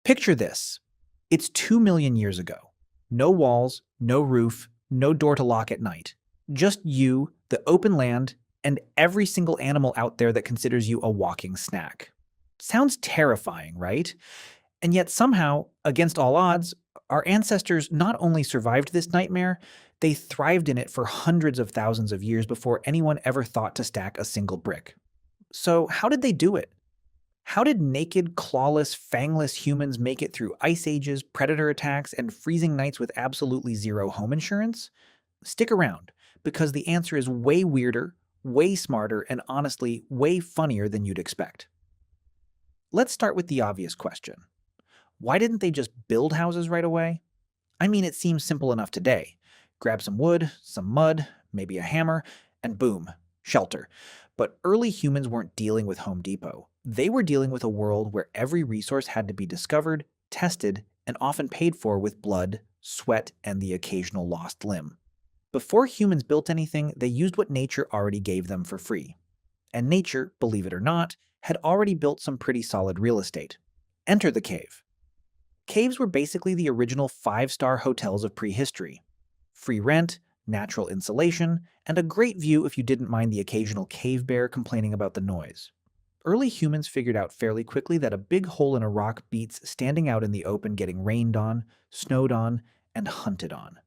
Picture this. It's 2 million years ago. No walls, no roof, no door to lock at night. Just you, the open land, and every single animal out there that considers you a walking snack. Sounds terrifying, right? And yet somehow, against all odds, our ancestors not only survived this nightmare, they thrived in it for hundreds of thousands of years before anyone ever thought to stack a single brick. So how did they do it? How did naked, clawless, fangless humans make it through ice ages, predator attacks, and freezing nights with absolutely zero home insurance? Stick around, because the answer is way weirder, way smarter, and honestly, way funnier than you'd expect. Let's start with the obvious question. Why didn't they just build houses right away? I mean, it seems simple enough today. Grab some wood, some mud, maybe a hammer, and boom, shelter. But early humans weren't dealing with Home Depot. They were dealing with a world where every resource had to be discovered, tested, and often paid for with blood, sweat, and the occasional lost limb. Before humans built anything, they used what nature already gave them for free. And nature, believe it or not, had already built some pretty solid real estate. Enter the cave. Caves were basically the original 5-star hotels of prehistory. Free rent, natural insulation, and a great view if you didn't mind the occasional cave bear complaining about the noise. Early humans figured out fairly quickly that a big hole in a rock beats standing out in the open getting rained on, snowed on, and hunted on.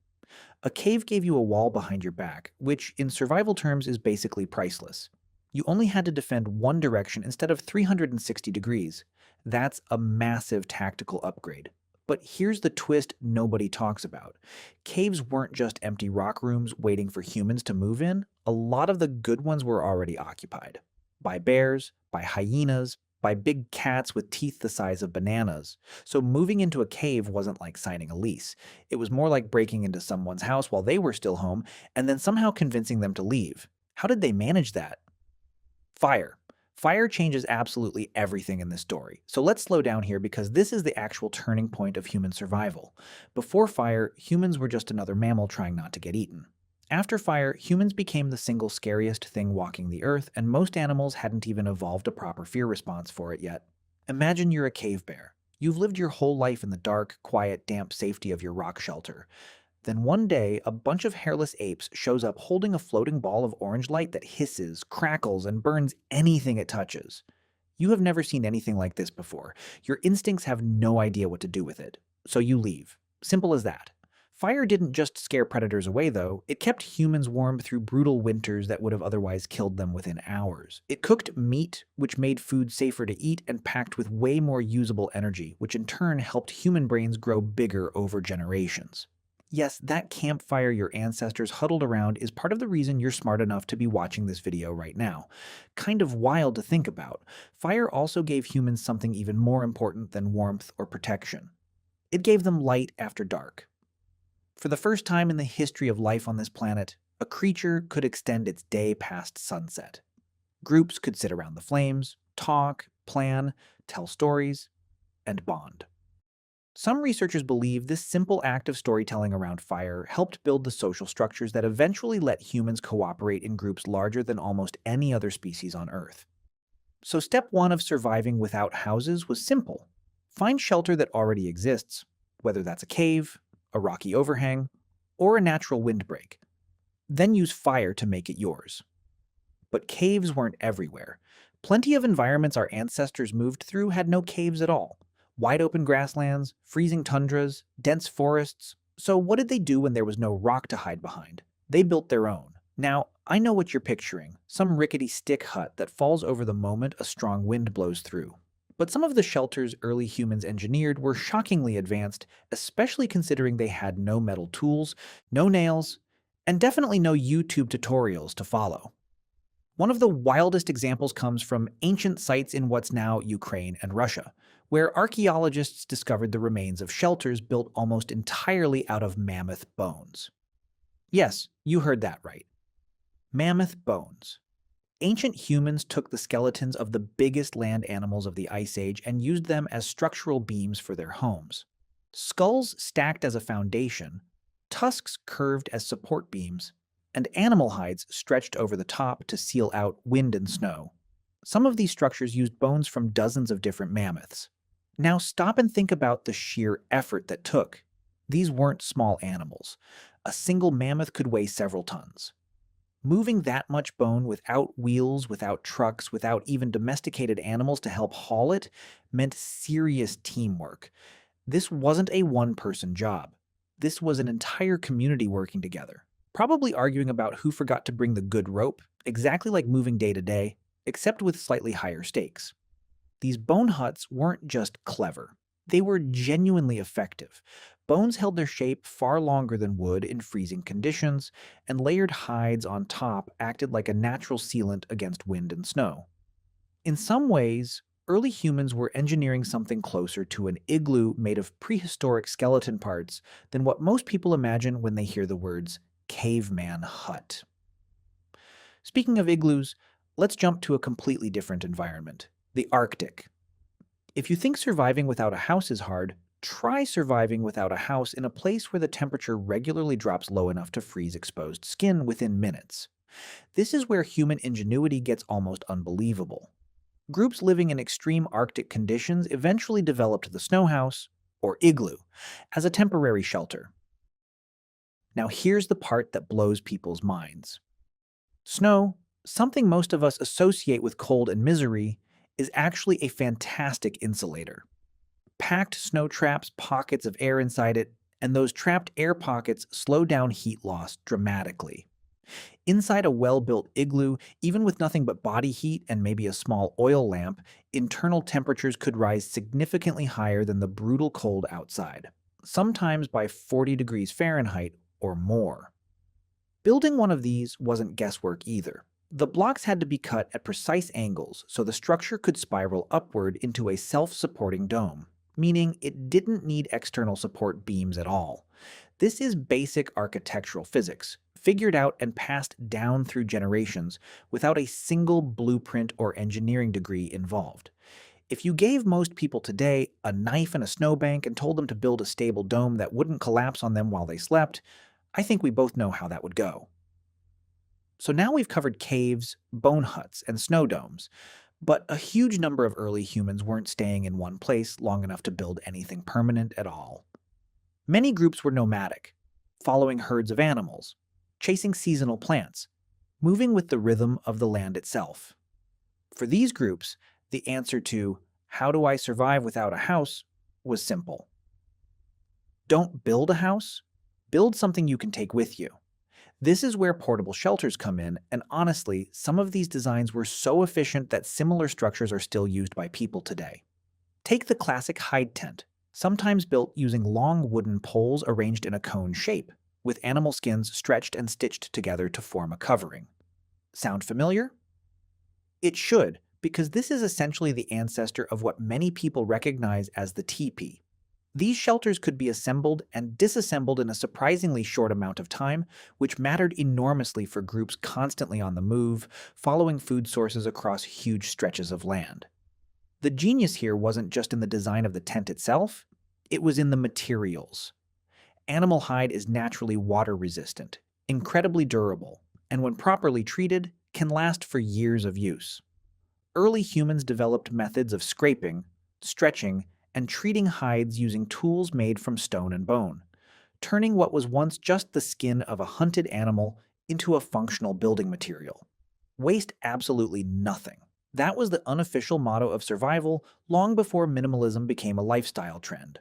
A cave gave you a wall behind your back, which in survival terms is basically priceless. You only had to defend one direction instead of 360 degrees. That's a massive tactical upgrade. But here's the twist nobody talks about. Caves weren't just empty rock rooms waiting for humans to move in. A lot of the good ones were already occupied. By bears, by hyenas, by big cats with teeth the size of bananas. So moving into a cave wasn't like signing a lease. It was more like breaking into someone's house while they were still home and then somehow convincing them to leave. How did they manage that? Fire. Fire changes absolutely everything in this story. So let's slow down here because this is the actual turning point of human survival. Before fire, humans were just another mammal trying not to get eaten. After fire, humans became the single scariest thing walking the earth, and most animals hadn't even evolved a proper fear response for it yet. Imagine you're a cave bear. You've lived your whole life in the dark, quiet, damp safety of your rock shelter. Then one day, a bunch of hairless apes shows up holding a floating ball of orange light that hisses, crackles, and burns anything it touches. You have never seen anything like this before. Your instincts have no idea what to do with it. So you leave. Simple as that. Fire didn't just scare predators away, though. It kept humans warm through brutal winters that would have otherwise killed them within hours. It cooked meat, which made food safer to eat and packed with way more usable energy, which in turn helped human brains grow bigger over generations. Yes, that campfire your ancestors huddled around is part of the reason you're smart enough to be watching this video right now. Kind of wild to think about. Fire also gave humans something even more important than warmth or protection. It gave them light after dark. For the first time in the history of life on this planet, a creature could extend its day past sunset. Groups could sit around the flames, talk, plan, tell stories, and bond. Some researchers believe this simple act of storytelling around fire helped build the social structures that eventually let humans cooperate in groups larger than almost any other species on Earth. So step one of surviving without houses was simple. Find shelter that already exists, whether that's a cave, a rocky overhang, or a natural windbreak. Then use fire to make it yours. But caves weren't everywhere. Plenty of environments our ancestors moved through had no caves at all. Wide open grasslands, freezing tundras, dense forests. So what did they do when there was no rock to hide behind? They built their own. Now, I know what you're picturing, some rickety stick hut that falls over the moment a strong wind blows through. But some of the shelters early humans engineered were shockingly advanced, especially considering they had no metal tools, no nails, and definitely no YouTube tutorials to follow. One of the wildest examples comes from ancient sites in what's now Ukraine and Russia, where archaeologists discovered the remains of shelters built almost entirely out of mammoth bones. Yes, you heard that right. Mammoth bones. Ancient humans took the skeletons of the biggest land animals of the Ice Age and used them as structural beams for their homes. Skulls stacked as a foundation, tusks curved as support beams, and animal hides stretched over the top to seal out wind and snow. Some of these structures used bones from dozens of different mammoths. Now stop and think about the sheer effort that took. These weren't small animals. A single mammoth could weigh several tons. Moving that much bone without wheels, without trucks, without even domesticated animals to help haul it meant serious teamwork. This wasn't a one-person job. This was an entire community working together, probably arguing about who forgot to bring the good rope, exactly like moving day to day, except with slightly higher stakes. These bone huts weren't just clever. They were genuinely effective. Bones held their shape far longer than wood in freezing conditions, and layered hides on top acted like a natural sealant against wind and snow. In some ways, early humans were engineering something closer to an igloo made of prehistoric skeleton parts than what most people imagine when they hear the words caveman hut. Speaking of igloos, let's jump to a completely different environment, the Arctic. If you think surviving without a house is hard, try surviving without a house in a place where the temperature regularly drops low enough to freeze exposed skin within minutes. This is where human ingenuity gets almost unbelievable. Groups living in extreme Arctic conditions eventually developed the snow house, or igloo, as a temporary shelter. Now here's the part that blows people's minds. Snow, something most of us associate with cold and misery, is actually a fantastic insulator. Packed snow traps pockets of air inside it, and those trapped air pockets slow down heat loss dramatically. Inside a well-built igloo, even with nothing but body heat and maybe a small oil lamp, internal temperatures could rise significantly higher than the brutal cold outside, sometimes by 40 degrees Fahrenheit or more. Building one of these wasn't guesswork either. The blocks had to be cut at precise angles so the structure could spiral upward into a self-supporting dome, meaning it didn't need external support beams at all. This is basic architectural physics, figured out and passed down through generations without a single blueprint or engineering degree involved. If you gave most people today a knife and a snowbank and told them to build a stable dome that wouldn't collapse on them while they slept, I think we both know how that would go. So now we've covered caves, bone huts, and snow domes, but a huge number of early humans weren't staying in one place long enough to build anything permanent at all. Many groups were nomadic, following herds of animals, chasing seasonal plants, moving with the rhythm of the land itself. For these groups, the answer to, "How do I survive without a house?" was simple. Don't build a house, build something you can take with you. This is where portable shelters come in, and honestly, some of these designs were so efficient that similar structures are still used by people today. Take the classic hide tent, sometimes built using long wooden poles arranged in a cone shape, with animal skins stretched and stitched together to form a covering. Sound familiar? It should, because this is essentially the ancestor of what many people recognize as the teepee. These shelters could be assembled and disassembled in a surprisingly short amount of time, which mattered enormously for groups constantly on the move, following food sources across huge stretches of land. The genius here wasn't just in the design of the tent itself, it was in the materials. Animal hide is naturally water-resistant, incredibly durable, and when properly treated, can last for years of use. Early humans developed methods of scraping, stretching, and treating hides using tools made from stone and bone, turning what was once just the skin of a hunted animal into a functional building material. Waste absolutely nothing. That was the unofficial motto of survival long before minimalism became a lifestyle trend.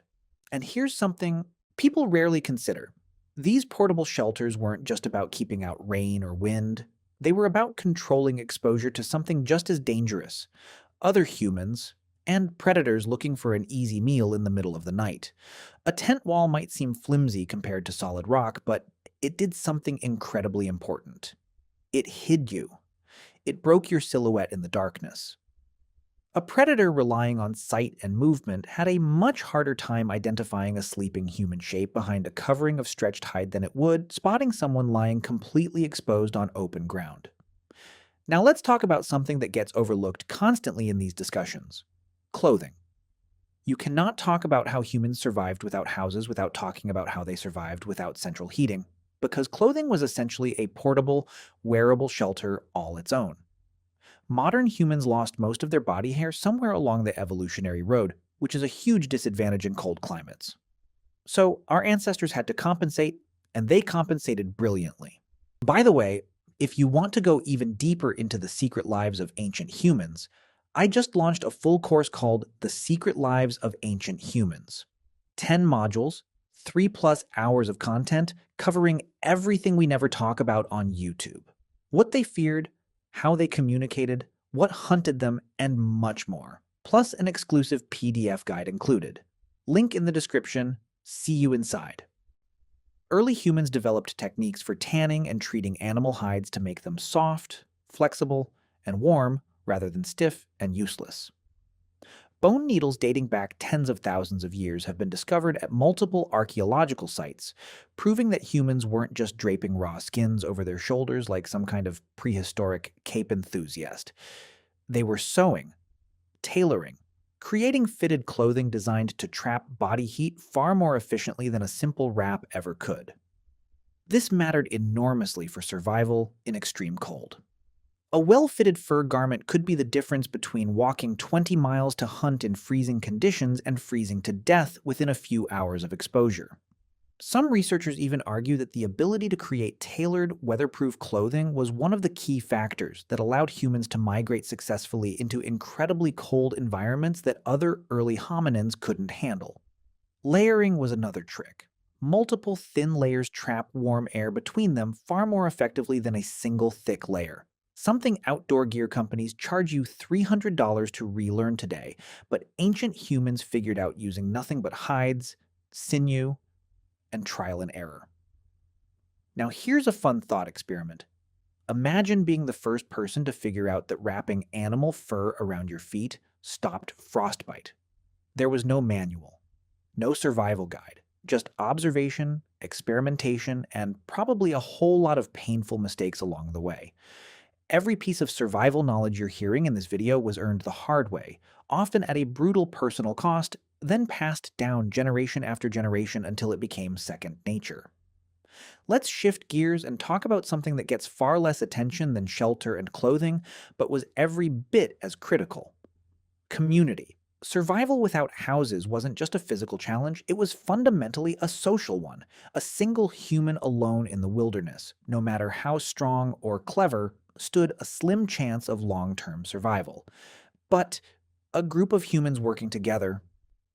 And here's something people rarely consider. These portable shelters weren't just about keeping out rain or wind. They were about controlling exposure to something just as dangerous, other humans, and predators looking for an easy meal in the middle of the night. A tent wall might seem flimsy compared to solid rock, but it did something incredibly important. It hid you. It broke your silhouette in the darkness. A predator relying on sight and movement had a much harder time identifying a sleeping human shape behind a covering of stretched hide than it would spotting someone lying completely exposed on open ground. Now let's talk about something that gets overlooked constantly in these discussions: clothing. You cannot talk about how humans survived without houses without talking about how they survived without central heating, because clothing was essentially a portable, wearable shelter all its own. Modern humans lost most of their body hair somewhere along the evolutionary road, which is a huge disadvantage in cold climates. So our ancestors had to compensate, and they compensated brilliantly. By the way, if you want to go even deeper into the secret lives of ancient humans, I just launched a full course called The Secret Lives of Ancient Humans. 10 modules, 3+ hours of content covering everything we never talk about on YouTube. What they feared, how they communicated, what hunted them, and much more. Plus an exclusive PDF guide included. Link in the description. See you inside. Early humans developed techniques for tanning and treating animal hides to make them soft, flexible, and warm rather than stiff and useless. Bone needles dating back tens of thousands of years have been discovered at multiple archaeological sites, proving that humans weren't just draping raw skins over their shoulders like some kind of prehistoric cape enthusiast. They were sewing, tailoring, creating fitted clothing designed to trap body heat far more efficiently than a simple wrap ever could. This mattered enormously for survival in extreme cold. A well-fitted fur garment could be the difference between walking 20 miles to hunt in freezing conditions and freezing to death within a few hours of exposure. Some researchers even argue that the ability to create tailored, weatherproof clothing was one of the key factors that allowed humans to migrate successfully into incredibly cold environments that other early hominins couldn't handle. Layering was another trick. Multiple thin layers trap warm air between them far more effectively than a single thick layer. Something outdoor gear companies charge you $300 to relearn today, but ancient humans figured out using nothing but hides, sinew, and trial and error. Now here's a fun thought experiment. Imagine being the first person to figure out that wrapping animal fur around your feet stopped frostbite. There was no manual, no survival guide, just observation, experimentation, and probably a whole lot of painful mistakes along the way. Every piece of survival knowledge you're hearing in this video was earned the hard way, often at a brutal personal cost, then passed down generation after generation until it became second nature. Let's shift gears and talk about something that gets far less attention than shelter and clothing, but was every bit as critical. Community. Survival without houses wasn't just a physical challenge, it was fundamentally a social one. A single human alone in the wilderness, no matter how strong or clever, stood a slim chance of long-term survival. But a group of humans working together,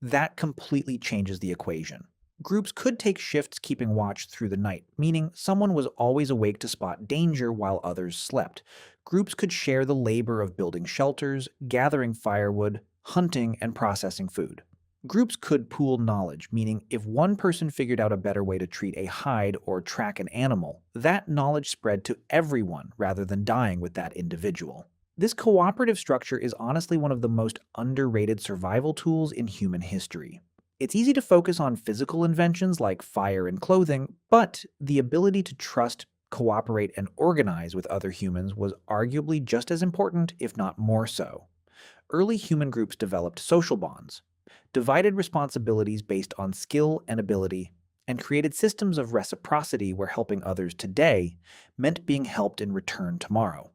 that completely changes the equation. Groups could take shifts keeping watch through the night, meaning someone was always awake to spot danger while others slept. Groups could share the labor of building shelters, gathering firewood, hunting, and processing food. Groups could pool knowledge, meaning if one person figured out a better way to treat a hide or track an animal, that knowledge spread to everyone rather than dying with that individual. This cooperative structure is honestly one of the most underrated survival tools in human history. It's easy to focus on physical inventions like fire and clothing, but the ability to trust, cooperate, and organize with other humans was arguably just as important, if not more so. Early human groups developed social bonds, divided responsibilities based on skill and ability, and created systems of reciprocity where helping others today meant being helped in return tomorrow.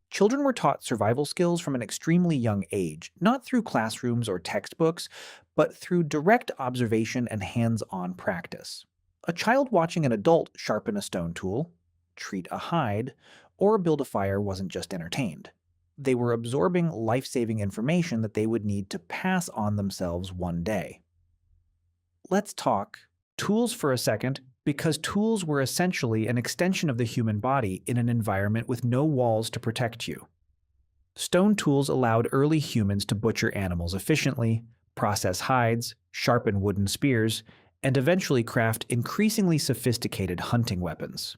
Children were taught survival skills from an extremely young age, not through classrooms or textbooks, but through direct observation and hands-on practice. A child watching an adult sharpen a stone tool, treat a hide, or build a fire wasn't just entertained. They were absorbing life-saving information that they would need to pass on themselves one day. Let's talk tools for a second, because tools were essentially an extension of the human body in an environment with no walls to protect you. Stone tools allowed early humans to butcher animals efficiently, process hides, sharpen wooden spears, and eventually craft increasingly sophisticated hunting weapons.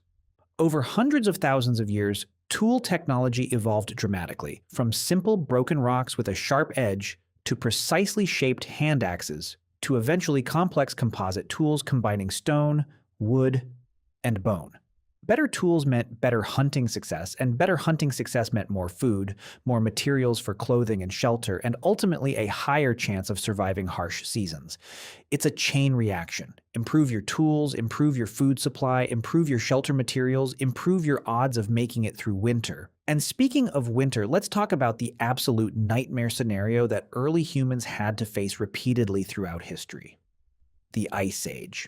Over hundreds of thousands of years, tool technology evolved dramatically, from simple broken rocks with a sharp edge to precisely shaped hand axes, to eventually complex composite tools combining stone, wood, and bone. Better tools meant better hunting success, and better hunting success meant more food, more materials for clothing and shelter, and ultimately a higher chance of surviving harsh seasons. It's a chain reaction. Improve your tools, improve your food supply, improve your shelter materials, improve your odds of making it through winter. And speaking of winter, let's talk about the absolute nightmare scenario that early humans had to face repeatedly throughout history: the Ice Age.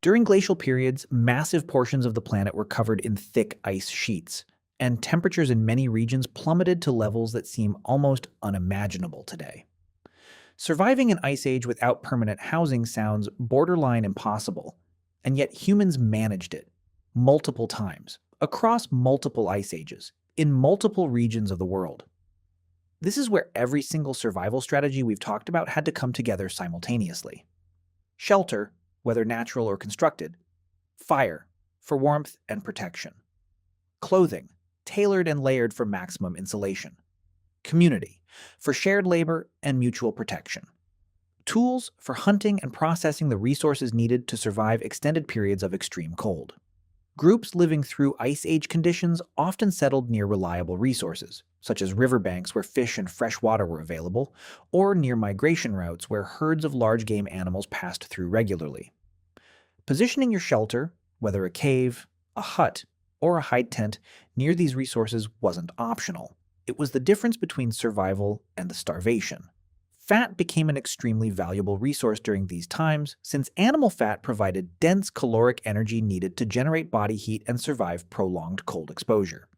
During glacial periods, massive portions of the planet were covered in thick ice sheets, and temperatures in many regions plummeted to levels that seem almost unimaginable today. Surviving an ice age without permanent housing sounds borderline impossible, and yet humans managed it multiple times, across multiple ice ages, in multiple regions of the world. This is where every single survival strategy we've talked about had to come together simultaneously. Shelter, whether natural or constructed; fire, for warmth and protection; clothing, tailored and layered for maximum insulation; community, for shared labor and mutual protection; tools, for hunting and processing the resources needed to survive extended periods of extreme cold. Groups living through ice age conditions often settled near reliable resources, such as riverbanks where fish and fresh water were available, or near migration routes where herds of large game animals passed through regularly. Positioning your shelter, whether a cave, a hut, or a hide tent, near these resources wasn't optional. It was the difference between survival and the starvation. Fat became an extremely valuable resource during these times, since animal fat provided dense caloric energy needed to generate body heat and survive prolonged cold exposure.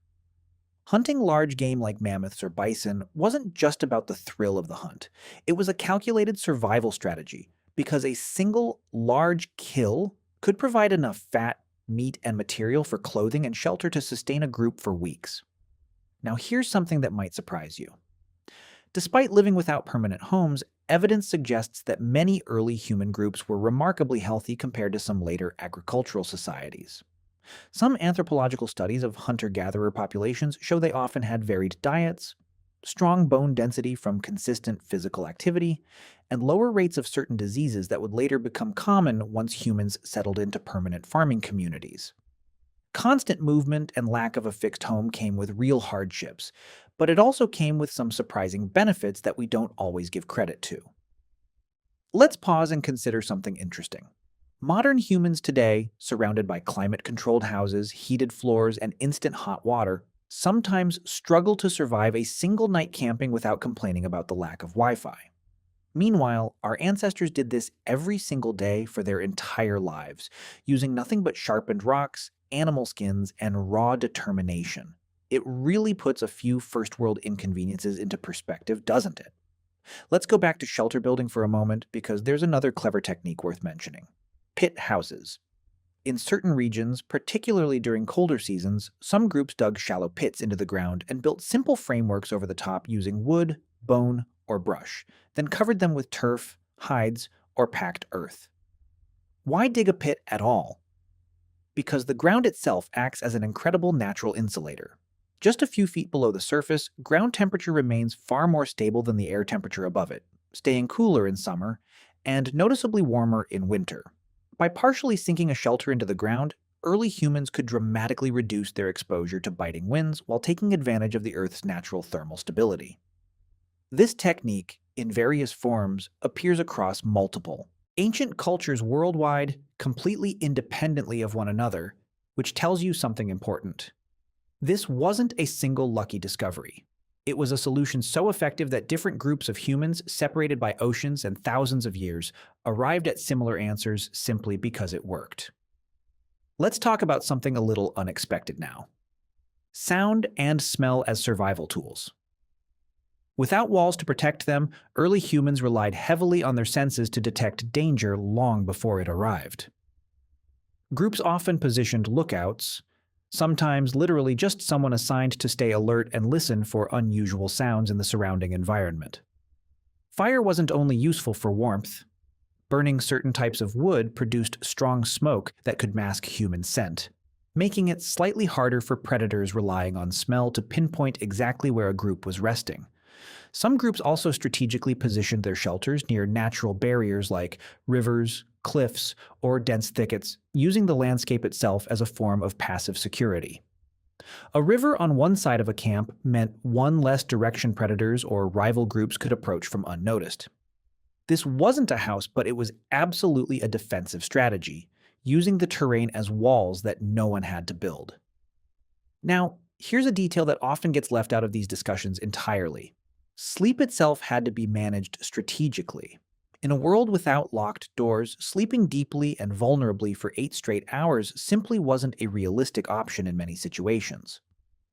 Hunting large game like mammoths or bison wasn't just about the thrill of the hunt. It was a calculated survival strategy, because a single large kill could provide enough fat, meat, and material for clothing and shelter to sustain a group for weeks. Now here's something that might surprise you. Despite living without permanent homes, evidence suggests that many early human groups were remarkably healthy compared to some later agricultural societies. Some anthropological studies of hunter-gatherer populations show they often had varied diets, strong bone density from consistent physical activity, and lower rates of certain diseases that would later become common once humans settled into permanent farming communities. Constant movement and lack of a fixed home came with real hardships, but it also came with some surprising benefits that we don't always give credit to. Let's pause and consider something interesting. Modern humans today, surrounded by climate-controlled houses, heated floors, and instant hot water, sometimes struggle to survive a single night camping without complaining about the lack of Wi-Fi. Meanwhile, our ancestors did this every single day for their entire lives, using nothing but sharpened rocks, animal skins, and raw determination. It really puts a few first-world inconveniences into perspective, doesn't it? Let's go back to shelter building for a moment, because there's another clever technique worth mentioning: pit houses. In certain regions, particularly during colder seasons, some groups dug shallow pits into the ground and built simple frameworks over the top using wood, bone, or brush, then covered them with turf, hides, or packed earth. Why dig a pit at all? Because the ground itself acts as an incredible natural insulator. Just a few feet below the surface, ground temperature remains far more stable than the air temperature above it, staying cooler in summer and noticeably warmer in winter. By partially sinking a shelter into the ground, early humans could dramatically reduce their exposure to biting winds while taking advantage of the Earth's natural thermal stability. This technique, in various forms, appears across multiple ancient cultures worldwide, completely independently of one another, which tells you something important. This wasn't a single lucky discovery. It was a solution so effective that different groups of humans, separated by oceans and thousands of years, arrived at similar answers simply because it worked. Let's talk about something a little unexpected now: sound and smell as survival tools. Without walls to protect them, early humans relied heavily on their senses to detect danger long before it arrived. Groups often positioned lookouts, sometimes literally just someone assigned to stay alert and listen for unusual sounds in the surrounding environment. Fire wasn't only useful for warmth. Burning certain types of wood produced strong smoke that could mask human scent, making it slightly harder for predators relying on smell to pinpoint exactly where a group was resting. Some groups also strategically positioned their shelters near natural barriers like rivers, cliffs, or dense thickets, using the landscape itself as a form of passive security. A river on one side of a camp meant one less direction predators or rival groups could approach from unnoticed. This wasn't a house, but it was absolutely a defensive strategy, using the terrain as walls that no one had to build. Now, here's a detail that often gets left out of these discussions entirely. Sleep itself had to be managed strategically. In a world without locked doors, sleeping deeply and vulnerably for 8 straight hours simply wasn't a realistic option in many situations.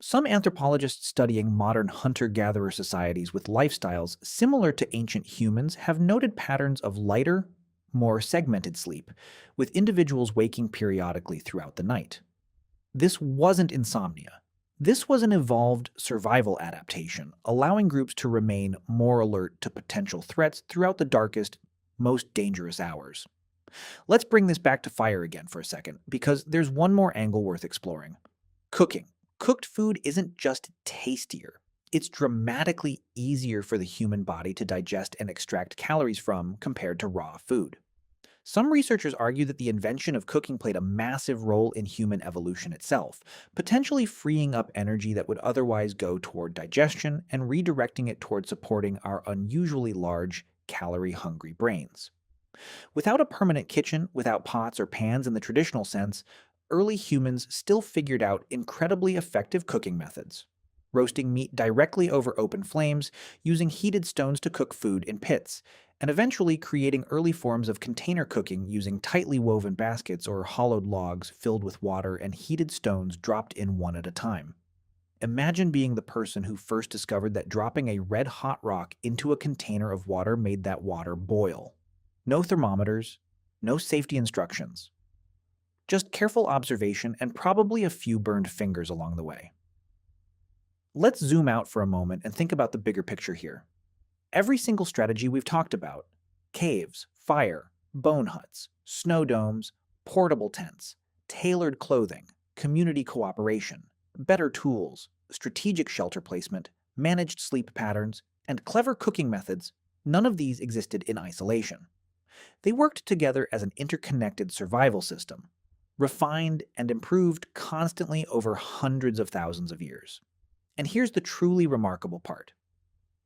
Some anthropologists studying modern hunter-gatherer societies with lifestyles similar to ancient humans have noted patterns of lighter, more segmented sleep, with individuals waking periodically throughout the night. This wasn't insomnia. This was an evolved survival adaptation, allowing groups to remain more alert to potential threats throughout the darkest, most dangerous hours. Let's bring this back to fire again for a second, because there's one more angle worth exploring. Cooking. Cooked food isn't just tastier. It's dramatically easier for the human body to digest and extract calories from compared to raw food. Some researchers argue that the invention of cooking played a massive role in human evolution itself, potentially freeing up energy that would otherwise go toward digestion and redirecting it toward supporting our unusually large, calorie-hungry brains. Without a permanent kitchen, without pots or pans in the traditional sense, early humans still figured out incredibly effective cooking methods. Roasting meat directly over open flames, using heated stones to cook food in pits, and eventually creating early forms of container cooking using tightly woven baskets or hollowed logs filled with water and heated stones dropped in one at a time. Imagine being the person who first discovered that dropping a red-hot rock into a container of water made that water boil. No thermometers, no safety instructions. Just careful observation and probably a few burned fingers along the way. Let's zoom out for a moment and think about the bigger picture here. Every single strategy we've talked about, caves, fire, bone huts, snow domes, portable tents, tailored clothing, community cooperation, better tools, strategic shelter placement, managed sleep patterns, and clever cooking methods, none of these existed in isolation. They worked together as an interconnected survival system, refined and improved constantly over hundreds of thousands of years. And here's the truly remarkable part.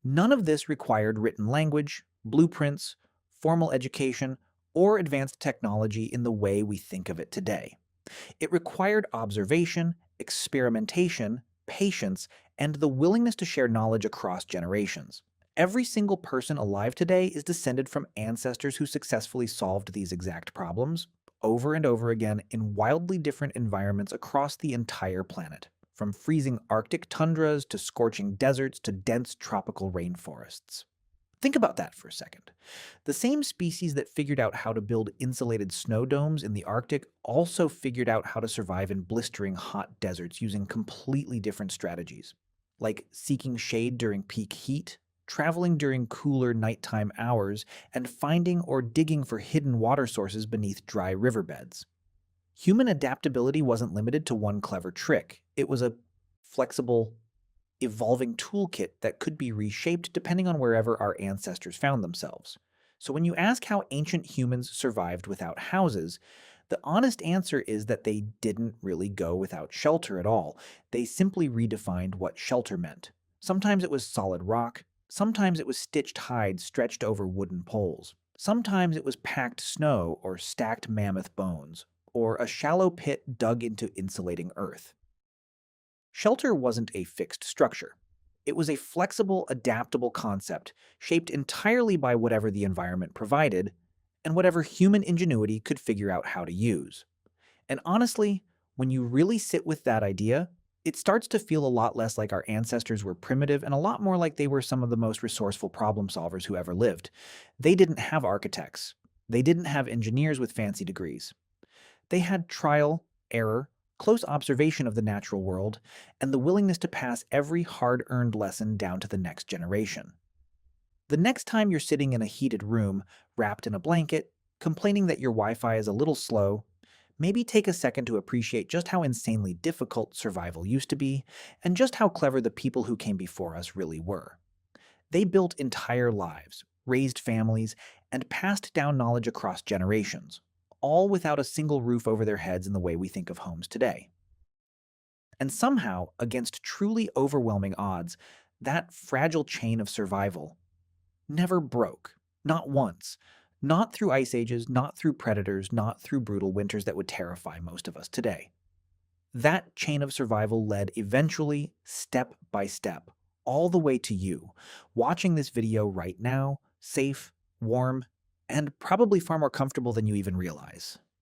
None of this required written language, blueprints, formal education, or advanced technology in the way we think of it today. It required observation, experimentation, patience, and the willingness to share knowledge across generations. Every single person alive today is descended from ancestors who successfully solved these exact problems over and over again in wildly different environments across the entire planet, from freezing Arctic tundras to scorching deserts to dense tropical rainforests. Think about that for a second. The same species that figured out how to build insulated snow domes in the Arctic also figured out how to survive in blistering hot deserts using completely different strategies, like seeking shade during peak heat, traveling during cooler nighttime hours, and finding or digging for hidden water sources beneath dry riverbeds. Human adaptability wasn't limited to one clever trick. It was a flexible, evolving toolkit that could be reshaped depending on wherever our ancestors found themselves. So when you ask how ancient humans survived without houses, the honest answer is that they didn't really go without shelter at all. They simply redefined what shelter meant. Sometimes it was solid rock, sometimes it was stitched hide stretched over wooden poles. Sometimes it was packed snow or stacked mammoth bones, or a shallow pit dug into insulating earth. Shelter wasn't a fixed structure. It was a flexible, adaptable concept shaped entirely by whatever the environment provided and whatever human ingenuity could figure out how to use. And honestly, when you really sit with that idea, it starts to feel a lot less like our ancestors were primitive and a lot more like they were some of the most resourceful problem solvers who ever lived. They didn't have architects. They didn't have engineers with fancy degrees. They had trial, error, close observation of the natural world, and the willingness to pass every hard-earned lesson down to the next generation. The next time you're sitting in a heated room, wrapped in a blanket, complaining that your Wi-Fi is a little slow, maybe take a second to appreciate just how insanely difficult survival used to be, and just how clever the people who came before us really were. They built entire lives, raised families, and passed down knowledge across generations, all without a single roof over their heads in the way we think of homes today. And somehow, against truly overwhelming odds, that fragile chain of survival never broke. Not once. Not through ice ages, not through predators, not through brutal winters that would terrify most of us today. That chain of survival led eventually, step by step, all the way to you, watching this video right now, safe, warm, and probably far more comfortable than you even realize.